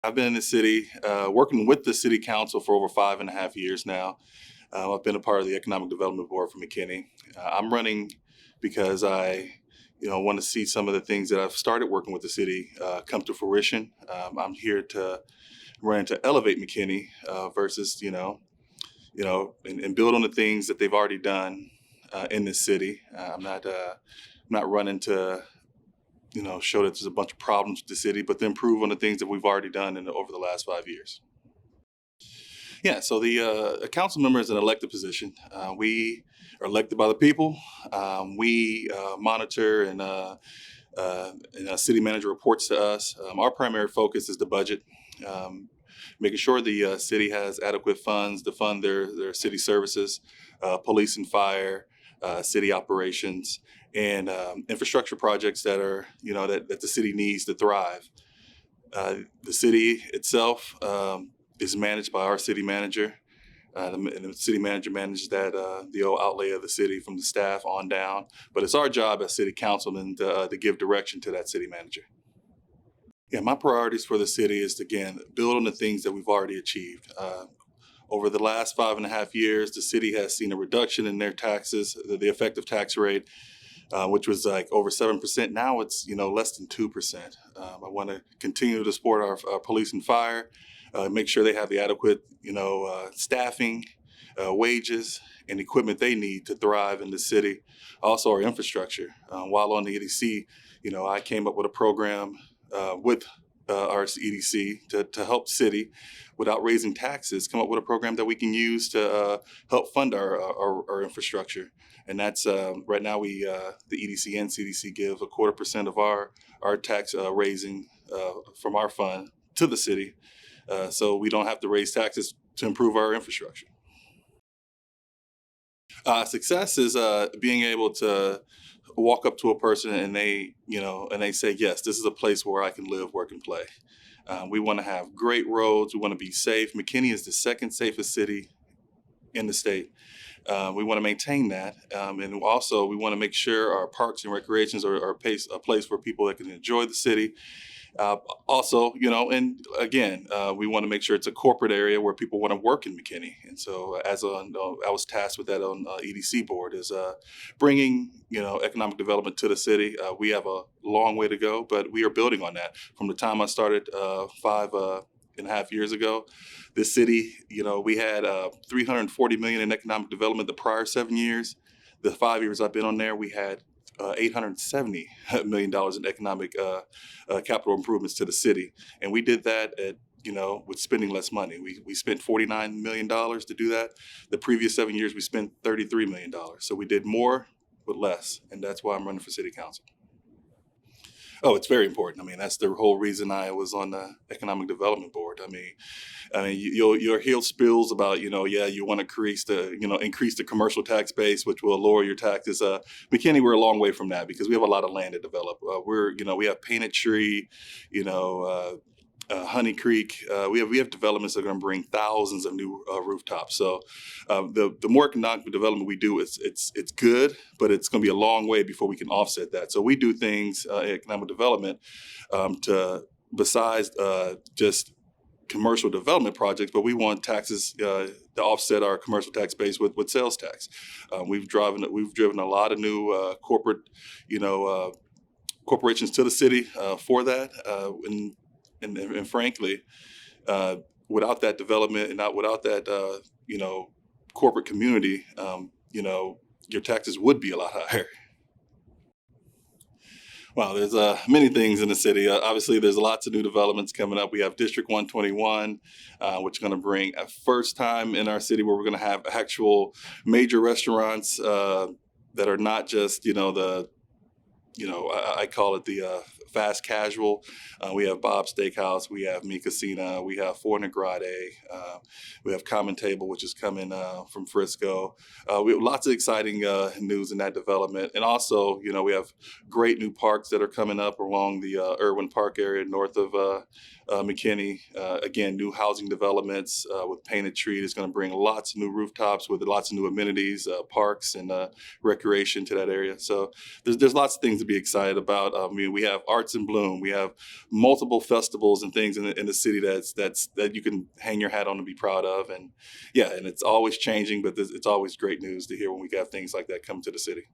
I've been in the city, working with the city council for over 5.5 years now. I've been a part of the economic development board for McKinney. I'm running because I want to see some of the things that I've started working with the city come to fruition. I'm here to run to elevate McKinney versus and build on the things that they've already done in this city. I'm not running to show that there's a bunch of problems with the city, but to improve on the things that we've already done over the last 5 years. Yeah, so the a council member is an elected position. We are elected by the people. We monitor and a city manager reports to us. Our primary focus is the budget, making sure the city has adequate funds to fund their city services, police and fire, city operations, and infrastructure projects that are that the city needs to thrive. The city itself is managed by our city manager. And the city manager manages the old outlay of the city from the staff on down. But it's our job as city councilmen to give direction to that city manager. Yeah, my priorities for the city is to, again, build on the things that we've already achieved. Over the last 5.5 years, the city has seen a reduction in their taxes, the effective tax rate, which was like over 7%. Now it's less than 2%. I want to continue to support our police and fire, make sure they have the adequate staffing, wages, and equipment they need to thrive in the city. Also, our infrastructure. While on the EDC, I came up with a program with our EDC to help city, without raising taxes, come up with a program that we can use to help fund our infrastructure. And that's right now the EDC and CDC give 0.25% of our tax raising from our fund to the city, so we don't have to raise taxes to improve our infrastructure. Success is being able to walk up to a person and they say, yes, this is a place where I can live, work, and play. We want to have great roads. We want to be safe. McKinney is the second safest city in the state. We want to maintain that. And also we want to make sure our parks and recreations are a place where people that can enjoy the city. Also, and again, we want to make sure it's a corporate area where people want to work in McKinney. And so I was tasked with that on EDC board, is bringing, economic development to the city. We have a long way to go, but we are building on that. From the time I started 5.5 years ago, this city, we had $340 million in economic development the prior 7 years. The 5 years I've been on there, we had $870 million in economic capital improvements to the city. And we did that with spending less money. We spent $49 million to do that. The previous 7 years, we spent $33 million. So we did more with less. And that's why I'm running for city council. Oh, it's very important. I mean, that's the whole reason I was on the economic development board. I mean, you'll hear spills about, you want to increase the commercial tax base, which will lower your taxes. McKinney, we're a long way from that because we have a lot of land to develop. We have Painted Tree, Honey Creek. We have developments that are going to bring thousands of new rooftops. So the more economic development we do, it's good, but it's going to be a long way before we can offset that. So we do things economic development besides just commercial development projects, but we want taxes to offset our commercial tax base with sales tax. We've driven a lot of new corporate corporations to the city for that. And frankly, without that development and without that, corporate community, your taxes would be a lot higher. Well, there's many things in the city. Obviously, there's lots of new developments coming up. We have District 121, which is going to bring a first time in our city where we're going to have actual major restaurants that are not just, I call it the fast casual. We have Bob's Steakhouse, we have Mi Casina, we have Four Negrade, we have Common Table, which is coming from Frisco. We have lots of exciting news in that development. And also, we have great new parks that are coming up along the Irwin Park area north of McKinney. Again, new housing developments with Painted Tree is going to bring lots of new rooftops with lots of new amenities, parks, and recreation to that area. So there's lots of things to be excited about. We have our arts in bloom. We have multiple festivals and things in the city that you can hang your hat on and be proud of. And yeah, and it's always changing, but it's always great news to hear when we have things like that come to the city.